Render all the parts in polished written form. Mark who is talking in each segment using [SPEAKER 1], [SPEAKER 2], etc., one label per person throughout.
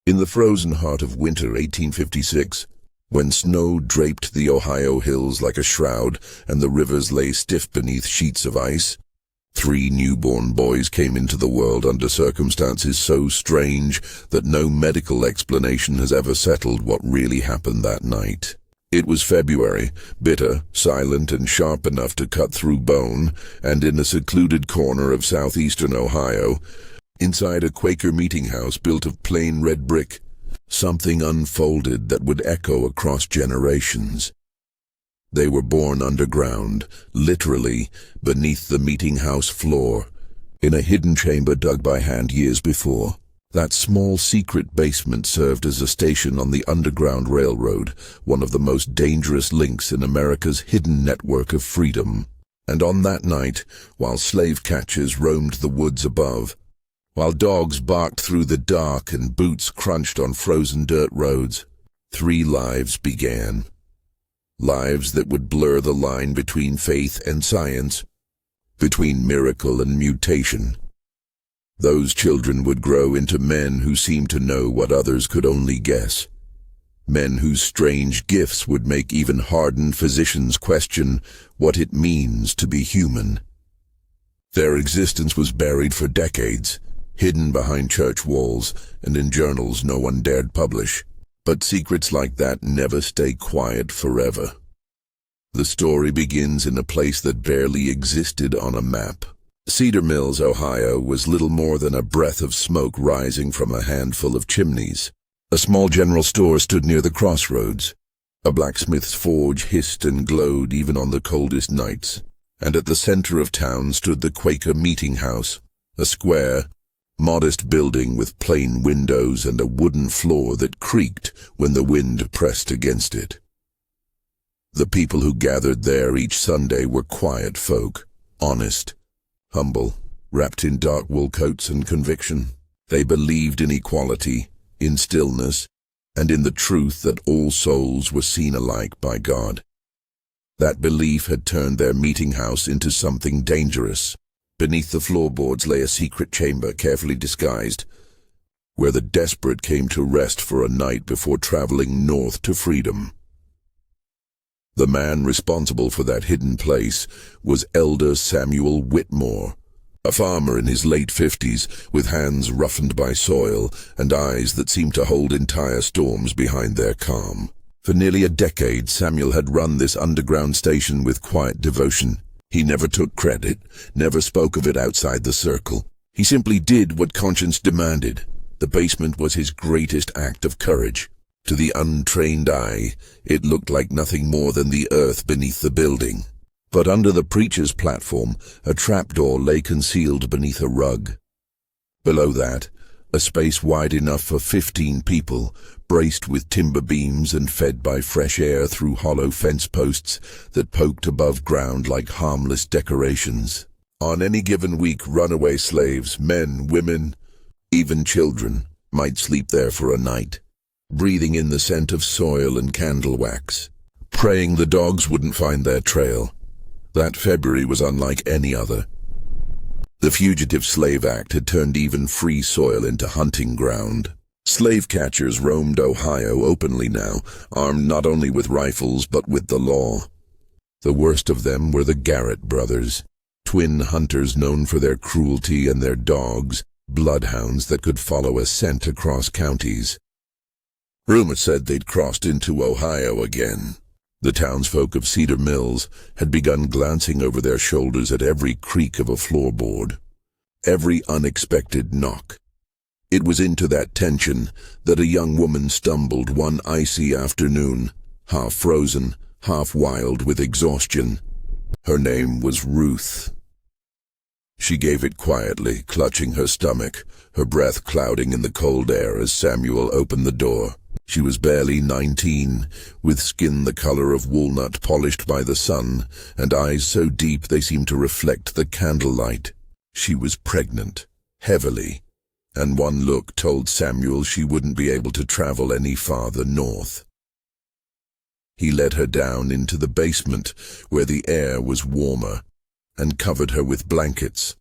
[SPEAKER 1] In the frozen heart of winter 1856, when snow draped the Ohio hills like a shroud and the rivers lay stiff beneath sheets of ice, 3 newborn boys came into the world under circumstances so strange that no medical explanation has ever settled what really happened that night. It was February, bitter, silent, and sharp enough to cut through bone, and in a secluded corner of southeastern Ohio, inside a Quaker meeting house built of plain red brick, something unfolded that would echo across generations. They were born underground, literally beneath the meeting house floor, in a hidden chamber dug by hand years before. That small secret basement served as a station on the Underground Railroad, one of the most dangerous links in America's hidden network of freedom. And on that night, while slave catchers roamed the woods above, while dogs barked through the dark and boots crunched on frozen dirt roads, 3 lives began. Lives that would blur the line between faith and science, between miracle and mutation. Those children would grow into men who seemed to know what others could only guess. Men whose strange gifts would make even hardened physicians question what it means to be human. Their existence was buried for decades, hidden behind church walls and in journals no one dared publish. But secrets like that never stay quiet forever. The story begins in a place that barely existed on a map. Cedar Mills, Ohio, was little more than a breath of smoke rising from a handful of chimneys. A small general store stood near the crossroads. A blacksmith's forge hissed and glowed even on the coldest nights. And at the center of town stood the Quaker meeting house, a square, modest building with plain windows and a wooden floor that creaked when the wind pressed against it. The people who gathered there each Sunday were quiet folk, honest, humble, wrapped in dark wool coats and conviction. They believed in equality, in stillness, and in the truth that all souls were seen alike by God. That belief had turned their meeting house into something dangerous. Beneath the floorboards lay a secret chamber carefully disguised, where the desperate came to rest for a night before traveling north to freedom. The man responsible for that hidden place was Elder Samuel Whitmore, a farmer in his late 50s, with hands roughened by soil and eyes that seemed to hold entire storms behind their calm. For nearly a decade, Samuel had run this underground station with quiet devotion. He never took credit, never spoke of it outside the circle. He simply did what conscience demanded. The basement was his greatest act of courage. To the untrained eye, it looked like nothing more than the earth beneath the building. But under the preacher's platform, a trapdoor lay concealed beneath a rug. Below that, a space wide enough for 15 people, braced with timber beams and fed by fresh air through hollow fence posts that poked above ground like harmless decorations. On any given week, runaway slaves, men, women, even children, might sleep there for a night, breathing in the scent of soil and candle wax, praying the dogs wouldn't find their trail. That February was unlike any other. The Fugitive Slave Act had turned even free soil into hunting ground. Slave catchers roamed Ohio openly now, armed not only with rifles but with the law. The worst of them were the Garrett brothers, twin hunters known for their cruelty and their dogs, bloodhounds that could follow a scent across counties. Rumor said they'd crossed into Ohio again. The townsfolk of Cedar Mills had begun glancing over their shoulders at every creak of a floorboard, every unexpected knock. It was into that tension that a young woman stumbled one icy afternoon, half frozen, half wild with exhaustion. Her name was Ruth. She gave it quietly, clutching her stomach, her breath clouding in the cold air as Samuel opened the door. She was barely 19, with skin the color of walnut polished by the sun, and eyes so deep they seemed to reflect the candlelight. She was pregnant, heavily, and one look told Samuel she wouldn't be able to travel any farther north. He led her down into the basement, where the air was warmer, and covered her with blankets.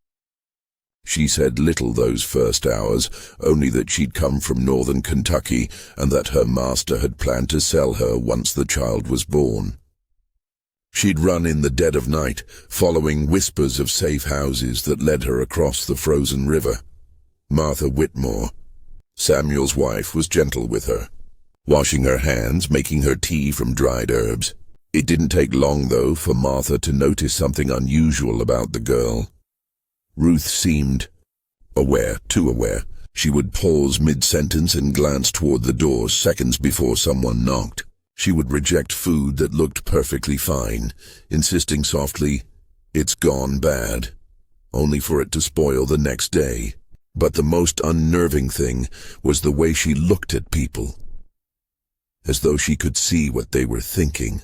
[SPEAKER 1] She said little those first hours, only that she'd come from northern Kentucky and that her master had planned to sell her once the child was born. She'd run in the dead of night, following whispers of safe houses that led her across the frozen river. Martha Whitmore, Samuel's wife, was gentle with her, washing her hands, making her tea from dried herbs. It didn't take long, though, for Martha to notice something unusual about the girl. Ruth seemed aware, too aware. She would pause mid-sentence and glance toward the door seconds before someone knocked. She would reject food that looked perfectly fine, insisting softly, "It's gone bad," only for it to spoil the next day. But the most unnerving thing was the way she looked at people, as though she could see what they were thinking.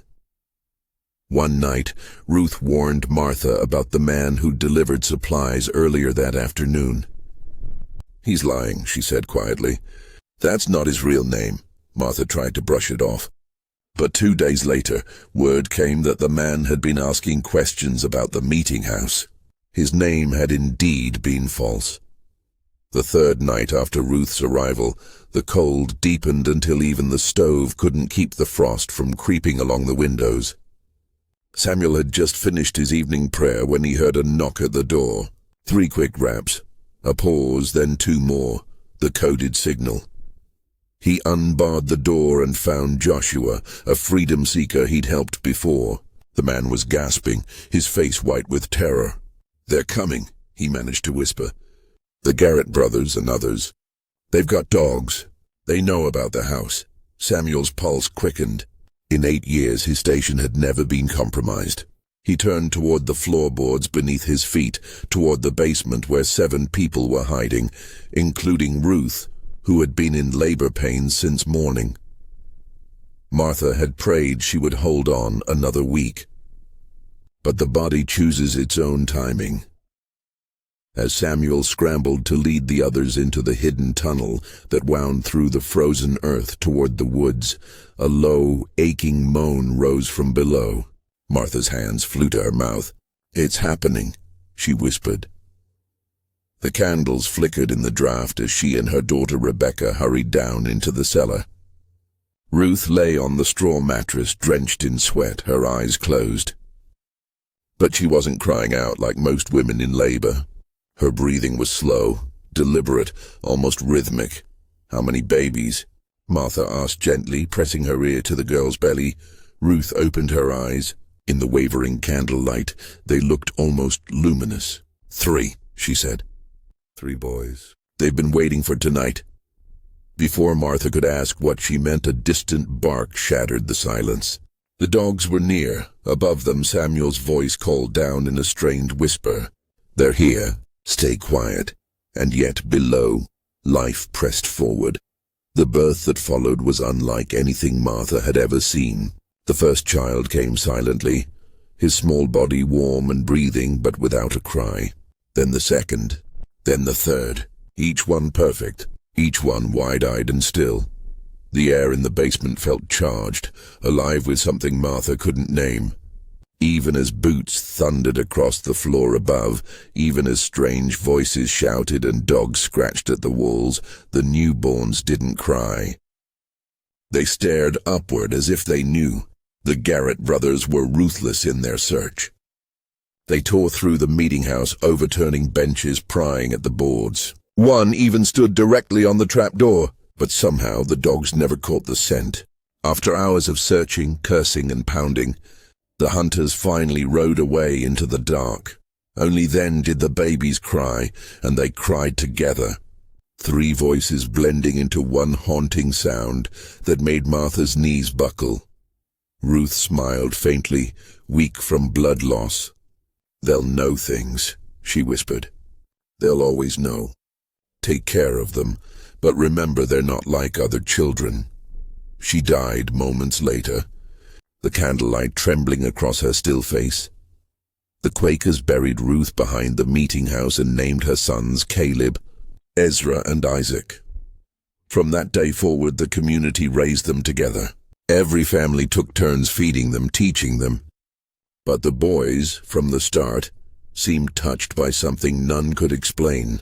[SPEAKER 1] One night, Ruth warned Martha about the man who delivered supplies earlier that afternoon. "He's lying," she said quietly. "That's not his real name." Martha tried to brush it off. But 2 days later, word came that the man had been asking questions about the meeting house. His name had indeed been false. The third night after Ruth's arrival, the cold deepened until even the stove couldn't keep the frost from creeping along the windows. Samuel had just finished his evening prayer when he heard a knock at the door. 3 quick raps, a pause, then 2 more, the coded signal. He unbarred the door and found Joshua, a freedom seeker he'd helped before. The man was gasping, his face white with terror. "They're coming," he managed to whisper. "The Garrett brothers and others. They've got dogs. They know about the house." Samuel's pulse quickened. In 8 years, his station had never been compromised. He turned toward the floorboards beneath his feet, toward the basement where 7 people were hiding, including Ruth, who had been in labor pains since morning. Martha had prayed she would hold on another week. But the body chooses its own timing. As Samuel scrambled to lead the others into the hidden tunnel that wound through the frozen earth toward the woods, a low, aching moan rose from below. Martha's hands flew to her mouth. "It's happening," she whispered. The candles flickered in the draught as she and her daughter Rebecca hurried down into the cellar. Ruth lay on the straw mattress, drenched in sweat, her eyes closed. But she wasn't crying out like most women in labor. Her breathing was slow, deliberate, almost rhythmic. "How many babies?" Martha asked gently, pressing her ear to the girl's belly. Ruth opened her eyes. In the wavering candlelight, they looked almost luminous. "3," she said. "3 boys. They've been waiting for tonight." Before Martha could ask what she meant, a distant bark shattered the silence. The dogs were near. Above them, Samuel's voice called down in a strained whisper. "They're here. Stay quiet." And yet below, life pressed forward. The birth that followed was unlike anything Martha had ever seen. The first child came silently, his small body warm and breathing, but without a cry. Then the second. Then the third, each one perfect, each one wide-eyed and still. The air in the basement felt charged, alive with something Martha couldn't name. Even as boots thundered across the floor above, even as strange voices shouted and dogs scratched at the walls, the newborns didn't cry. They stared upward as if they knew. The Garrett brothers were ruthless in their search. They tore through the meeting house, overturning benches, prying at the boards. One even stood directly on the trapdoor, but somehow the dogs never caught the scent. After hours of searching, cursing, and pounding, the hunters finally rode away into the dark. Only then did the babies cry, and they cried together. 3 voices blending into one haunting sound that made Martha's knees buckle. Ruth smiled faintly, weak from blood loss. "They'll know things," she whispered. "They'll always know. Take care of them, but remember they're not like other children." She died moments later, the candlelight trembling across her still face. The Quakers buried Ruth behind the meeting house and named her sons Caleb, Ezra, and Isaac. From that day forward, the community raised them together. Every family took turns feeding them, teaching them. But the boys, from the start, seemed touched by something none could explain.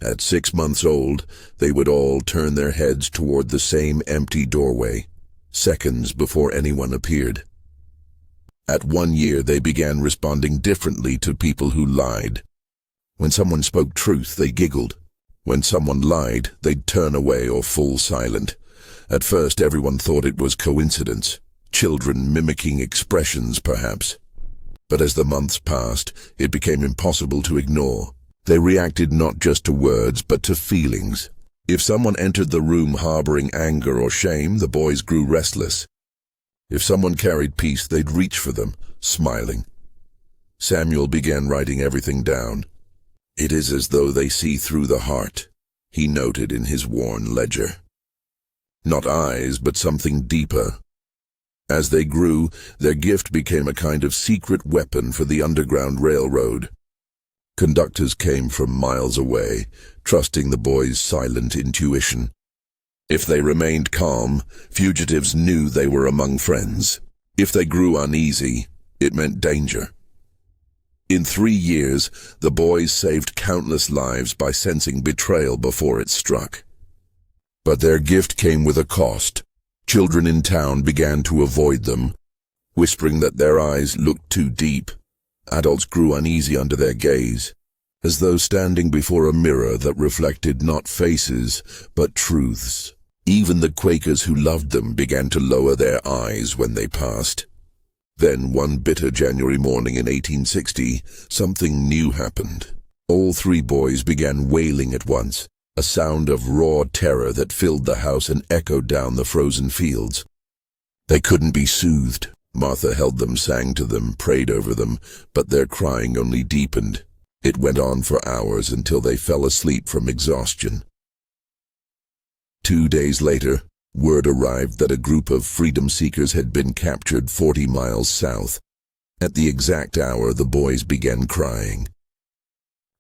[SPEAKER 1] At 6 months old, they would all turn their heads toward the same empty doorway, seconds before anyone appeared. At 1 year, they began responding differently to people who lied. When someone spoke truth, they giggled. When someone lied, they'd turn away or fall silent. At first, everyone thought it was coincidence, children mimicking expressions, perhaps. But as the months passed, it became impossible to ignore. They reacted not just to words, but to feelings. If someone entered the room harboring anger or shame, the boys grew restless. If someone carried peace, they'd reach for them, smiling. Samuel began writing everything down. "It is as though they see through the heart," he noted in his worn ledger. Not eyes, but something deeper. As they grew, their gift became a kind of secret weapon for the Underground Railroad. Conductors came from miles away, trusting the boys' silent intuition. If they remained calm, fugitives knew they were among friends. If they grew uneasy, it meant danger. In 3 years, the boys saved countless lives by sensing betrayal before it struck. But their gift came with a cost. Children in town began to avoid them, whispering that their eyes looked too deep. Adults grew uneasy under their gaze, as though standing before a mirror that reflected not faces, but truths. Even the Quakers who loved them began to lower their eyes when they passed. Then, one bitter January morning in 1860, something new happened. All 3 boys began wailing at once, a sound of raw terror that filled the house and echoed down the frozen fields. They couldn't be soothed. Martha held them, sang to them, prayed over them, but their crying only deepened. It went on for hours until they fell asleep from exhaustion. 2 days later, word arrived that a group of freedom seekers had been captured 40 miles south. At the exact hour, the boys began crying.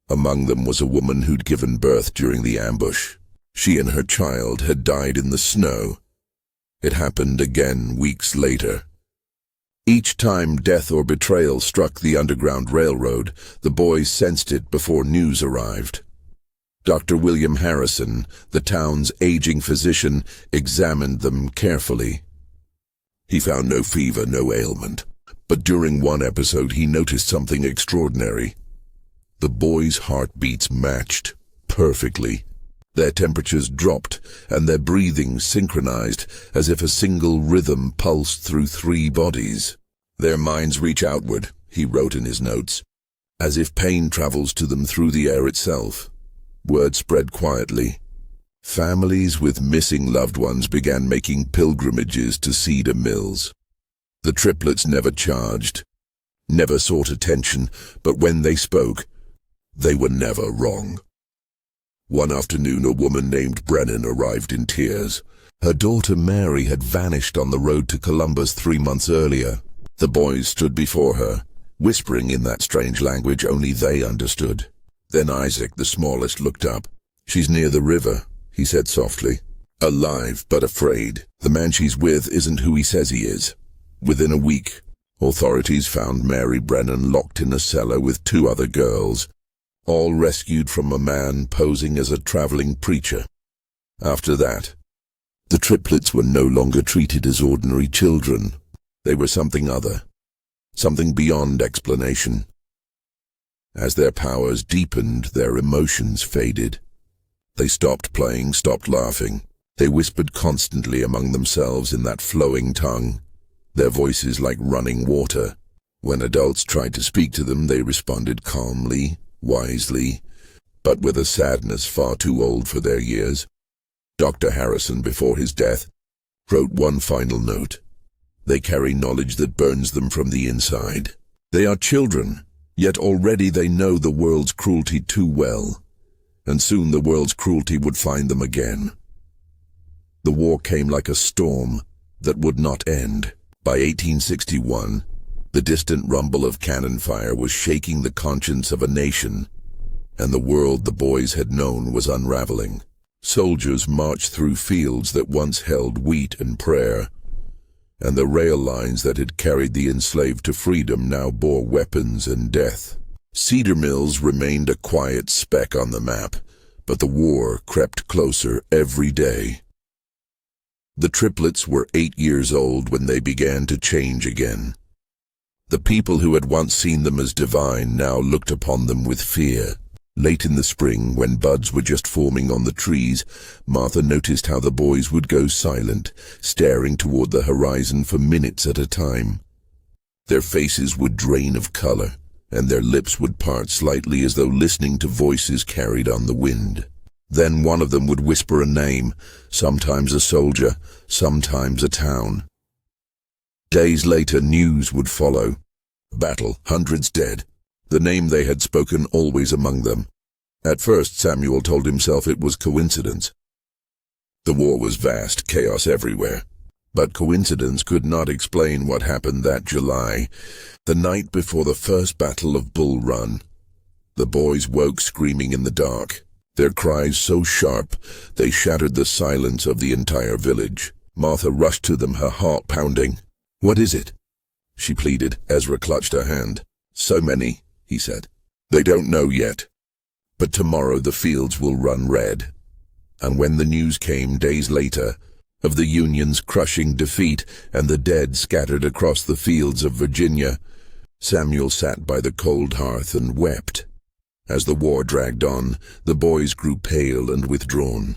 [SPEAKER 1] Among them was a woman who'd given birth during the ambush. She and her child had died in the snow. It happened again weeks later. Each time death or betrayal struck the Underground Railroad, the boys sensed it before news arrived. Dr. William Harrison, the town's aging physician, examined them carefully. He found no fever, no ailment, but during one episode he noticed something extraordinary. The boys' heartbeats matched perfectly. Their temperatures dropped, and their breathing synchronized, as if a single rhythm pulsed through 3 bodies. "Their minds reach outward," he wrote in his notes, "as if pain travels to them through the air itself." Word spread quietly. Families with missing loved ones began making pilgrimages to Cedar Mills. The triplets never charged, never sought attention, but when they spoke, they were never wrong. One afternoon, a woman named Brennan arrived in tears. Her daughter Mary had vanished on the road to Columbus 3 months earlier. The boys stood before her, whispering in that strange language only they understood. Then Isaac, the smallest, looked up. "She's near the river," he said softly. "Alive, but afraid. The man she's with isn't who he says he is." Within a week, authorities found Mary Brennan locked in a cellar with 2 other girls, all rescued from a man posing as a traveling preacher. After that, the triplets were no longer treated as ordinary children. They were something other, something beyond explanation. As their powers deepened, their emotions faded. They stopped playing, stopped laughing. They whispered constantly among themselves in that flowing tongue, their voices like running water. When adults tried to speak to them, they responded calmly, wisely, but with a sadness far too old for their years. Dr. Harrison, before his death, wrote one final note. "They carry knowledge that burns them from the inside. They are children, yet already they know the world's cruelty too well, and soon the world's cruelty would find them again." The war came like a storm that would not end. By 1861, the distant rumble of cannon fire was shaking the conscience of a nation, and the world the boys had known was unraveling. Soldiers marched through fields that once held wheat and prayer, and the rail lines that had carried the enslaved to freedom now bore weapons and death. Cedar Mills remained a quiet speck on the map, but the war crept closer every day. The triplets were 8 years old when they began to change again. The people who had once seen them as divine now looked upon them with fear. Late in the spring, when buds were just forming on the trees, Martha noticed how the boys would go silent, staring toward the horizon for minutes at a time. Their faces would drain of color, and their lips would part slightly as though listening to voices carried on the wind. Then one of them would whisper a name, sometimes a soldier, sometimes a town. Days later, news would follow. Battle, hundreds dead. The name they had spoken always among them. At first, Samuel told himself it was coincidence. The war was vast, chaos everywhere. But coincidence could not explain what happened that July, the night before the first battle of Bull Run. The boys woke screaming in the dark, their cries so sharp they shattered the silence of the entire village. Martha rushed to them, her heart pounding. "What is it?" she pleaded. Ezra clutched her hand. "So many," he said. "They don't know yet. But tomorrow the fields will run red." And when the news came days later of the Union's crushing defeat and the dead scattered across the fields of Virginia, Samuel sat by the cold hearth and wept. As the war dragged on, the boys grew pale and withdrawn.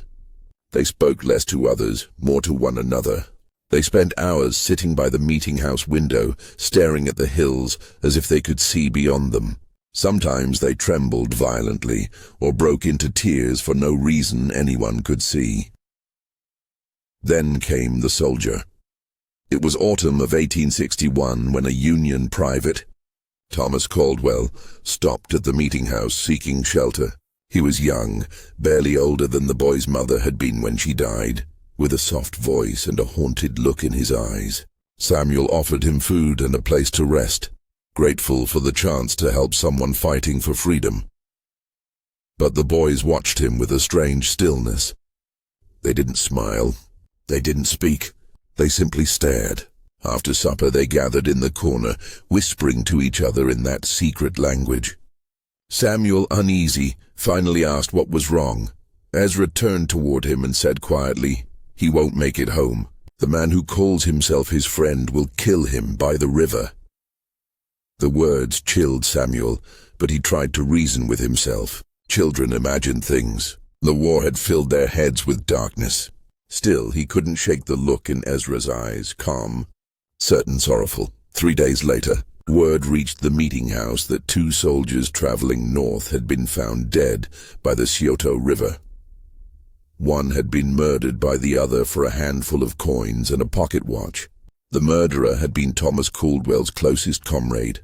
[SPEAKER 1] They spoke less to others, more to one another. They spent hours sitting by the meeting house window, staring at the hills as if they could see beyond them. Sometimes they trembled violently or broke into tears for no reason anyone could see. Then came the soldier. It was autumn of 1861 when a Union private, Thomas Caldwell, stopped at the meeting house seeking shelter. He was young, barely older than the boy's mother had been when she died, with a soft voice and a haunted look in his eyes. Samuel offered him food and a place to rest, grateful for the chance to help someone fighting for freedom. But the boys watched him with a strange stillness. They didn't smile. They didn't speak. They simply stared. After supper they gathered in the corner, whispering to each other in that secret language. Samuel, uneasy, finally asked what was wrong. Ezra turned toward him and said quietly, "He won't make it home. The man who calls himself his friend will kill him by the river." The words chilled Samuel, but he tried to reason with himself. Children imagine things. The war had filled their heads with darkness. Still, he couldn't shake the look in Ezra's eyes, calm, certain sorrowful. 3 days later, word reached the meeting house that 2 soldiers traveling north had been found dead by the Scioto River. One had been murdered by the other for a handful of coins and a pocket watch. The murderer had been Thomas Caldwell's closest comrade.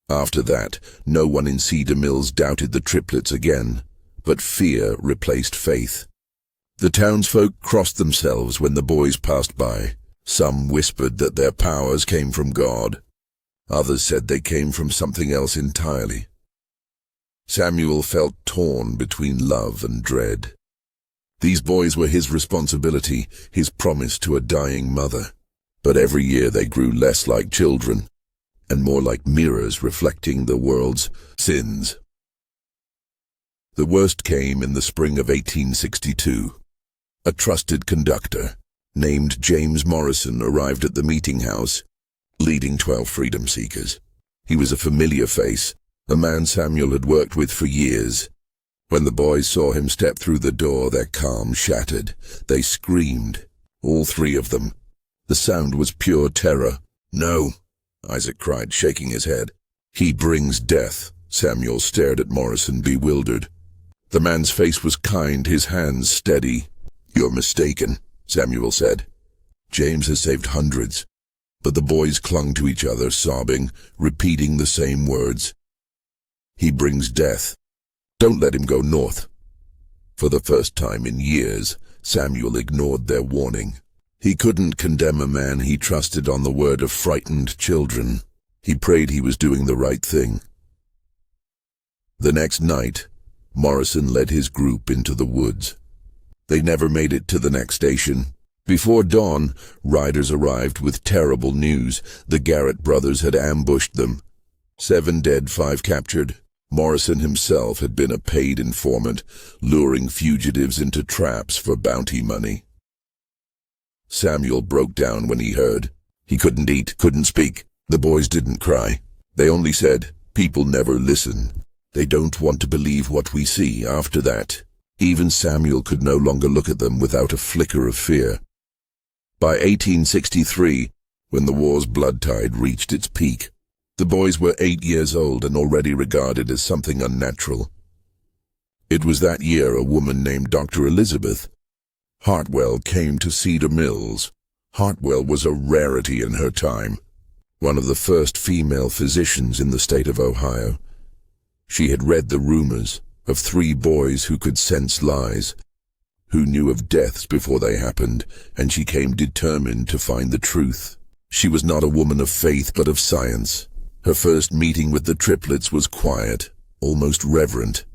[SPEAKER 1] After that, no one in Cedar Mills doubted the triplets again, but fear replaced faith. The townsfolk crossed themselves when the boys passed by. Some whispered that their powers came from God. Others said they came from something else entirely. Samuel felt torn between love and dread. These boys were his responsibility, his promise to a dying mother. But every year they grew less like children, and more like mirrors reflecting the world's sins. The worst came in the spring of 1862. A trusted conductor, named James Morrison, arrived at the meeting house, leading 12 freedom seekers. He was a familiar face, a man Samuel had worked with for years. When the boys saw him step through the door, their calm shattered. They screamed, all 3 of them. The sound was pure terror. "No," Isaac cried, shaking his head. "He brings death." Samuel stared at Morrison, bewildered. The man's face was kind, his hands steady. "You're mistaken," Samuel said. "James has saved hundreds." But the boys clung to each other, sobbing, repeating the same words. "He brings death. Don't let him go north." For the first time in years, Samuel ignored their warning. He couldn't condemn a man he trusted on the word of frightened children. He prayed he was doing the right thing. The next night, Morrison led his group into the woods. They never made it to the next station. Before dawn, riders arrived with terrible news. The Garrett brothers had ambushed them. 7 dead, 5 captured. Morrison himself had been a paid informant, luring fugitives into traps for bounty money. Samuel broke down when he heard. He couldn't eat, couldn't speak. The boys didn't cry. They only said, "People never listen. They don't want to believe what we see." After that, even Samuel could no longer look at them without a flicker of fear. By 1863, when the war's blood tide reached its peak, the boys were 8 years old and already regarded as something unnatural. It was that year a woman named Dr. Elizabeth Hartwell came to Cedar Mills. Hartwell was a rarity in her time, one of the first female physicians in the state of Ohio. She had read the rumors of 3 boys who could sense lies, who knew of deaths before they happened, and she came determined to find the truth. She was not a woman of faith but of science. Her first meeting with the triplets was quiet, almost reverent.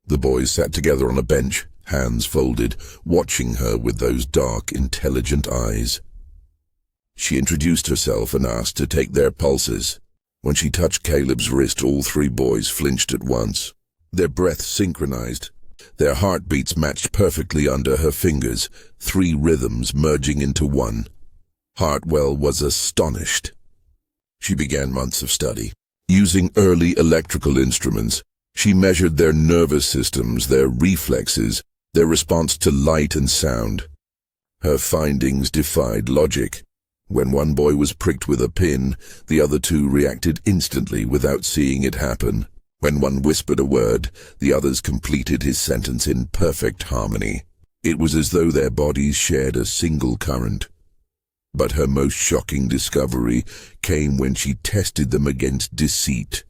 [SPEAKER 1] The boys sat together on a bench, hands folded, watching her with those dark, intelligent eyes. She introduced herself and asked to take their pulses. When she touched Caleb's wrist, all 3 boys flinched at once. Their breaths synchronized. Their heartbeats matched perfectly under her fingers, 3 rhythms merging into one. Hartwell was astonished. She began months of study. Using early electrical instruments, she measured their nervous systems, their reflexes, their response to light and sound. Her findings defied logic. When one boy was pricked with a pin, the other 2 reacted instantly without seeing it happen. When one whispered a word, the others completed his sentence in perfect harmony. It was as though their bodies shared a single current. But her most shocking discovery came when she tested them against deceit.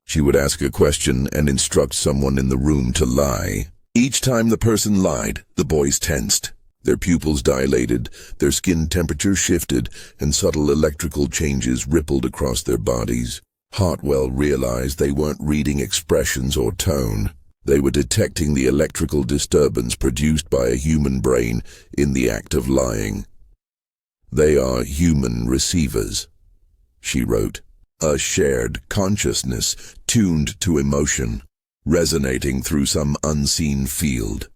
[SPEAKER 1] She would ask a question and instruct someone in the room to lie. Each time the person lied, the boys tensed. Their pupils dilated, their skin temperature shifted, and subtle electrical changes rippled across their bodies. Hartwell realized they weren't reading expressions or tone. They were detecting the electrical disturbance produced by a human brain in the act of lying. "They are human receivers," she wrote. "A shared consciousness tuned to emotion, resonating through some unseen field."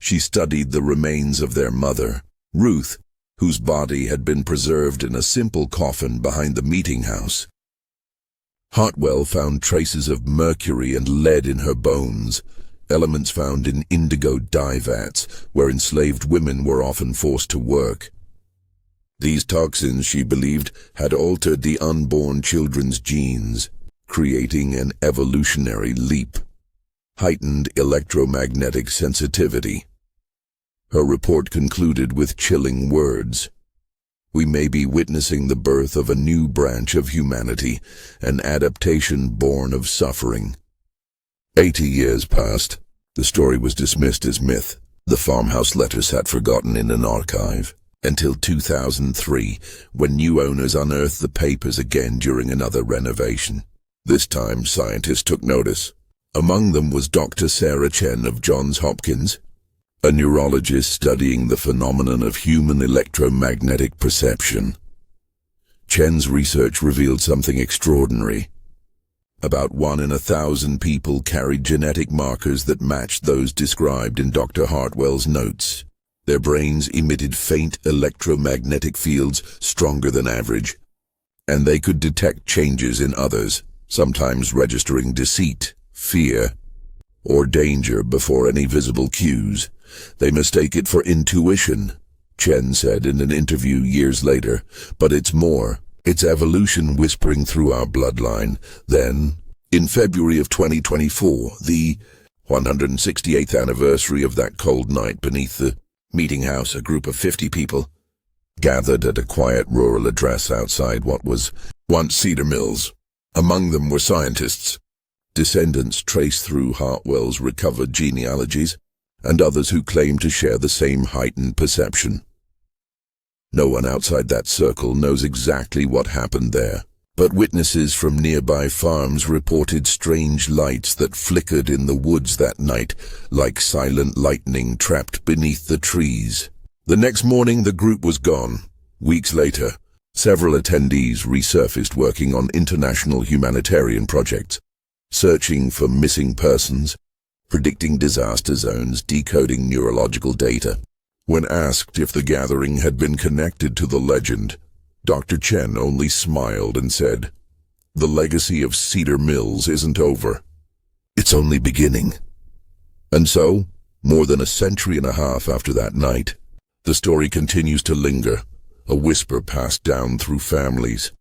[SPEAKER 1] She studied the remains of their mother, Ruth, whose body had been preserved in a simple coffin behind the meeting house. Hartwell found traces of mercury and lead in her bones, elements found in indigo dye vats, where enslaved women were often forced to work. These toxins, she believed, had altered the unborn children's genes, creating an evolutionary leap. Heightened electromagnetic sensitivity. Her report concluded with chilling words. "We may be witnessing the birth of a new branch of humanity, an adaptation born of suffering." 80 years passed. The story was dismissed as myth. The farmhouse letter sat forgotten in an archive, until 2003, when new owners unearthed the papers again during another renovation. This time, scientists took notice. Among them was Dr. Sarah Chen of Johns Hopkins, a neurologist studying the phenomenon of human electromagnetic perception. Chen's research revealed something extraordinary. About 1 in 1,000 people carried genetic markers that matched those described in Dr. Hartwell's notes. Their brains emitted faint electromagnetic fields stronger than average, and they could detect changes in others, sometimes registering deceit, fear, or danger before any visible cues. They mistake it for intuition, Chen said in an interview years later, but it's more. It's evolution whispering through our bloodline. Then, in February of 2024, the 168th anniversary of that cold night beneath the meeting house, a group of 50 people gathered at a quiet rural address outside what was once Cedar Mills. Among them were scientists, descendants traced through Hartwell's recovered genealogies, and others who claimed to share the same heightened perception. No one outside that circle knows exactly what happened there, but witnesses from nearby farms reported strange lights that flickered in the woods that night, like silent lightning trapped beneath the trees. The next morning the group was gone. Weeks later, Several attendees resurfaced working on international humanitarian projects, searching for missing persons, predicting disaster zones, decoding neurological data. When asked if the gathering had been connected to the legend, Dr. Chen only smiled and said, "The legacy of Cedar Mills isn't over. It's only beginning." And so, more than a century and a half after that night, the story continues to linger, a whisper passed down through families,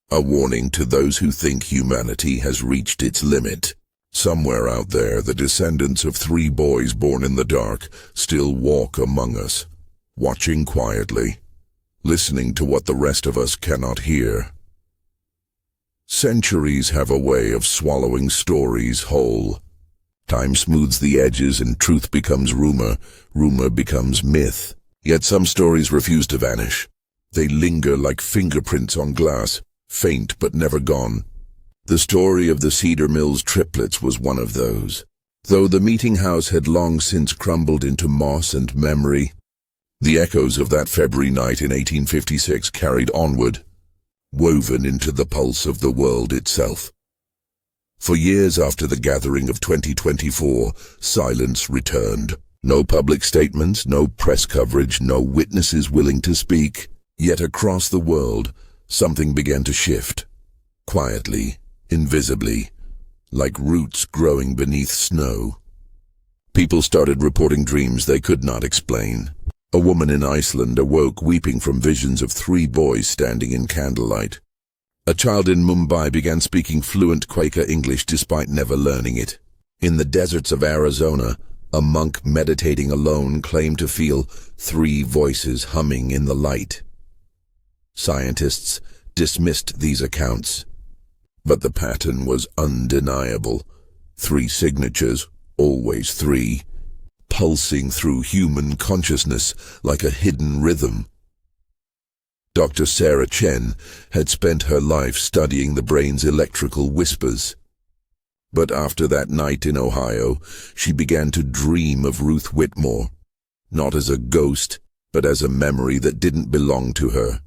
[SPEAKER 1] a warning to those who think humanity has reached its limit. Somewhere out there, the descendants of 3 boys born in the dark still walk among us, watching quietly, listening to what the rest of us cannot hear. Centuries have a way of swallowing stories whole. Time smooths the edges and truth becomes rumor, rumor becomes myth. Yet some stories refuse to vanish. They linger like fingerprints on glass, faint but never gone. The story of the Cedar Mills Triplets was one of those. Though the meeting house had long since crumbled into moss and memory, the echoes of that February night in 1856 carried onward, woven into the pulse of the world itself. For years after the gathering of 2024, silence returned. No public statements, no press coverage, no witnesses willing to speak. Yet across the world, something began to shift. Quietly, invisibly, like roots growing beneath snow. People started reporting dreams they could not explain. A woman in Iceland awoke weeping from visions of 3 boys standing in candlelight. A child in Mumbai began speaking fluent Quaker English despite never learning it. In the deserts of Arizona, a monk meditating alone claimed to feel 3 voices humming in the light. Scientists dismissed these accounts, but the pattern was undeniable. 3 signatures, always 3, pulsing through human consciousness like a hidden rhythm. Dr. Sarah Chen had spent her life studying the brain's electrical whispers. But after that night in Ohio, she began to dream of Ruth Whitmore, not as a ghost, but as a memory that didn't belong to her.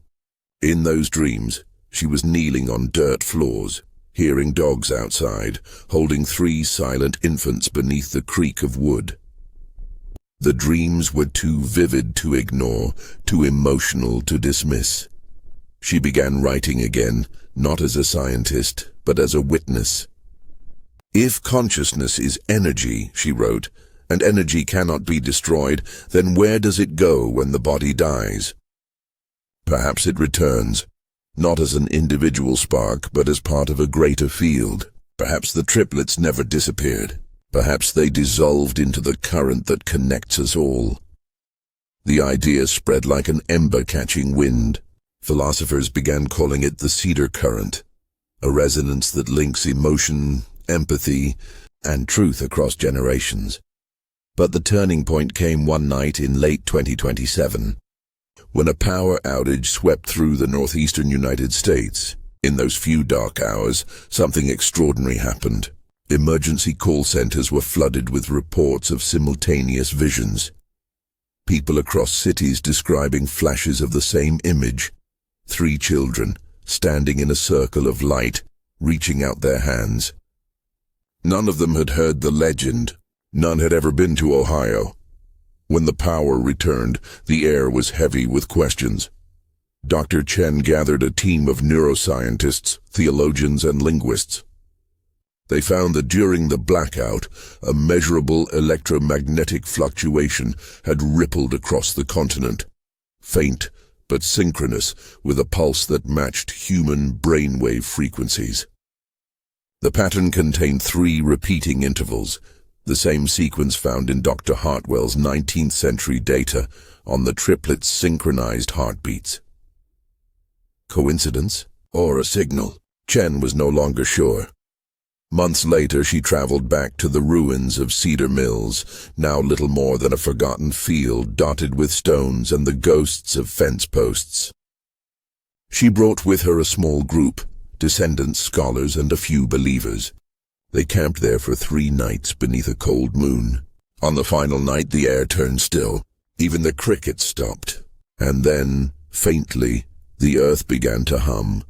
[SPEAKER 1] In those dreams, she was kneeling on dirt floors, hearing dogs outside, holding 3 silent infants beneath the creak of wood. The dreams were too vivid to ignore, too emotional to dismiss. She began writing again, not as a scientist, but as a witness. "If consciousness is energy," she wrote, "and energy cannot be destroyed, then where does it go when the body dies? Perhaps it returns, not as an individual spark, but as part of a greater field. Perhaps the triplets never disappeared. Perhaps they dissolved into the current that connects us all." The idea spread like an ember catching wind. Philosophers began calling it the Cedar Current, a resonance that links emotion, empathy, and truth across generations. But the turning point came one night in late 2027. When a power outage swept through the northeastern United States. In those few dark hours, something extraordinary happened. Emergency call centers were flooded with reports of simultaneous visions. People across cities describing flashes of the same image. 3 children, standing in a circle of light, reaching out their hands. None of them had heard the legend. None had ever been to Ohio. When the power returned, the air was heavy with questions. Dr. Chen gathered a team of neuroscientists, theologians, and linguists. They found that during the blackout, a measurable electromagnetic fluctuation had rippled across the continent, faint but synchronous, with a pulse that matched human brainwave frequencies. The pattern contained 3 repeating intervals, the same sequence found in Dr. Hartwell's 19th century data on the triplets' synchronized heartbeats. Coincidence or a signal? Chen was no longer sure. Months later, she traveled back to the ruins of Cedar Mills, now little more than a forgotten field dotted with stones and the ghosts of fence posts. She brought with her a small group, descendants, scholars, and a few believers. They camped there for 3 nights beneath a cold moon. On the final night, the air turned still. Even the crickets stopped. And then, faintly, The earth began to hum.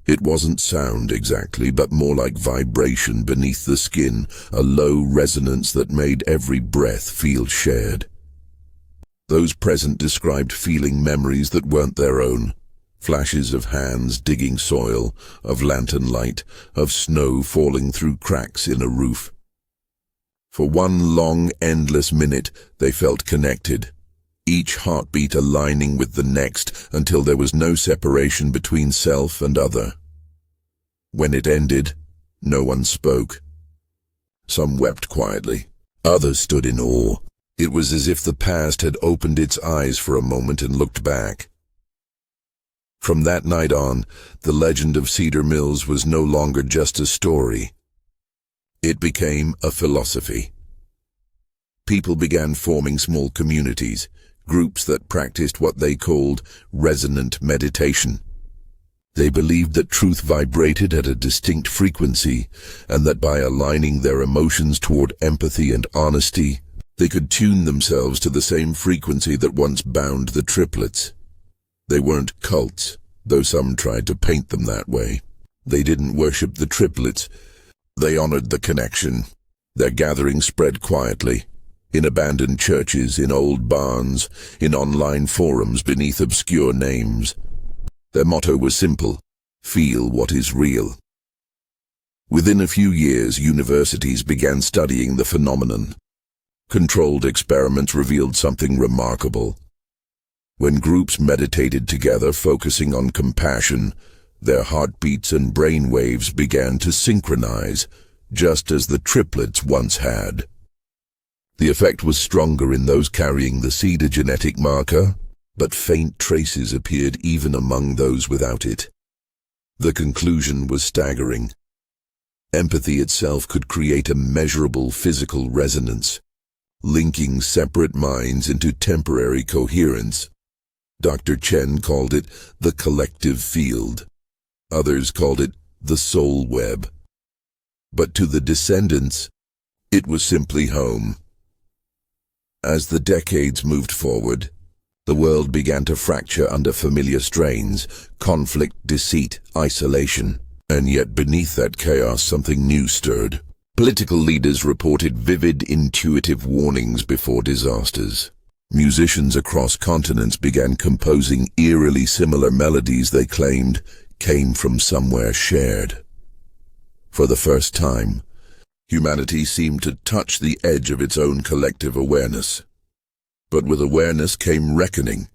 [SPEAKER 1] It wasn't sound exactly, but more like vibration beneath the skin, a low resonance that made every breath feel shared. Those present described feeling memories that weren't their own. Flashes of hands digging soil, of lantern light, of snow falling through cracks in a roof. For one long, endless minute, they felt connected, each heartbeat aligning with the next until there was no separation between self and other. When it ended, no one spoke. Some wept quietly. Others stood in awe. It was as if the past had opened its eyes for a moment and looked back. From that night on, the legend of Cedar Mills was no longer just a story. It became a philosophy. People began forming small communities, groups that practiced what they called resonant meditation. They believed that truth vibrated at a distinct frequency, and that by aligning their emotions toward empathy and honesty, they could tune themselves to the same frequency that once bound the triplets. They weren't cults, though some tried to paint them that way. They didn't worship the triplets. They honored the connection. Their gatherings spread quietly, in abandoned churches, in old barns, in online forums beneath obscure names. Their motto was simple: feel what is real. Within a few years, universities began studying the phenomenon. Controlled experiments revealed something remarkable. When groups meditated together, focusing on compassion, their heartbeats and brain waves began to synchronize, just as the triplets once had. The effect was stronger in those carrying the Cedar genetic marker, but faint traces appeared even among those without it. The conclusion was staggering. Empathy itself could create a measurable physical resonance, linking separate minds into temporary coherence. Dr. Chen called it the collective field. Others called it the soul web. But to the descendants, it was simply home. As the decades moved forward, the world began to fracture under familiar strains: conflict, deceit, isolation. And yet beneath that chaos, something new stirred. Political leaders reported vivid, intuitive warnings before disasters. Musicians across continents began composing eerily similar melodies they claimed came from somewhere shared. For the first time, humanity seemed to touch the edge of its own collective awareness. But with awareness came reckoning.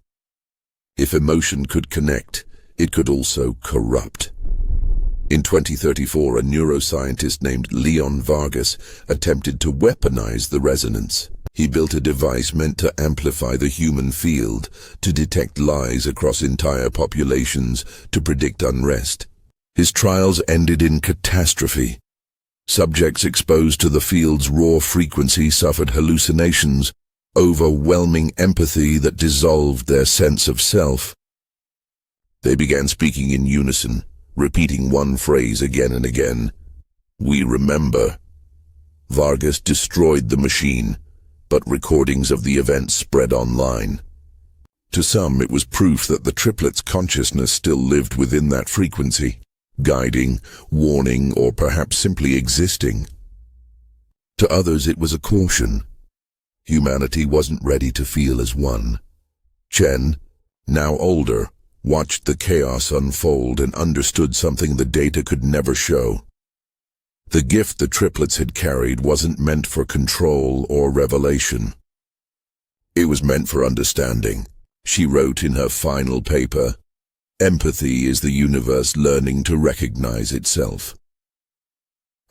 [SPEAKER 1] If emotion could connect, it could also corrupt. In 2034, a neuroscientist named Leon Vargas attempted to weaponize the resonance. He built a device meant to amplify the human field, to detect lies across entire populations, to predict unrest. His trials ended in catastrophe. Subjects exposed to the field's raw frequency suffered hallucinations, overwhelming empathy that dissolved their sense of self. They began speaking in unison, repeating one phrase again and again: "We remember." Vargas destroyed the machine, but recordings of the event spread online. To some, it was proof that the triplets' consciousness still lived within that frequency, guiding, warning, or perhaps simply existing. To others, it was a caution. Humanity wasn't ready to feel as one. Chen, now older, watched the chaos unfold and understood something the data could never show. The gift the triplets had carried wasn't meant for control or revelation. It was meant for understanding. She wrote in her final paper, "Empathy is the universe learning to recognize itself."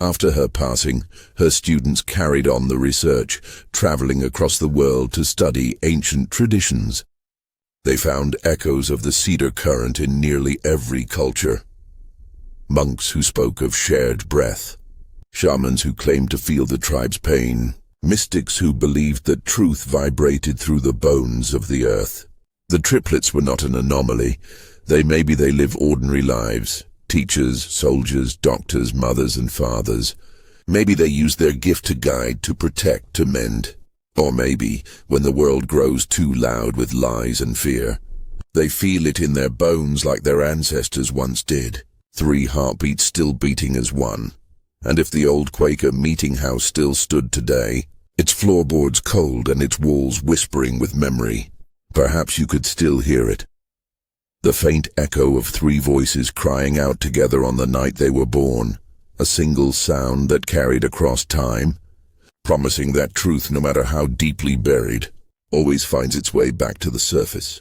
[SPEAKER 1] After her passing, her students carried on the research, traveling across the world to study ancient traditions. They found echoes of the Cedar current in nearly every culture. Monks who spoke of shared breath, shamans who claimed to feel the tribe's pain, mystics who believed that truth vibrated through the bones of the earth. The triplets were not an anomaly. Maybe they live ordinary lives. Teachers, soldiers, doctors, mothers and fathers. Maybe they use their gift to guide, to protect, to mend. Or maybe, when the world grows too loud with lies and fear, They feel it in their bones like their ancestors once did. 3 heartbeats still beating as one. And if the old Quaker meeting house still stood today, its floorboards cold and its walls whispering with memory, perhaps you could still hear it. The faint echo of 3 voices crying out together on the night they were born, a single sound that carried across time, promising that truth, no matter how deeply buried, always finds its way back to the surface.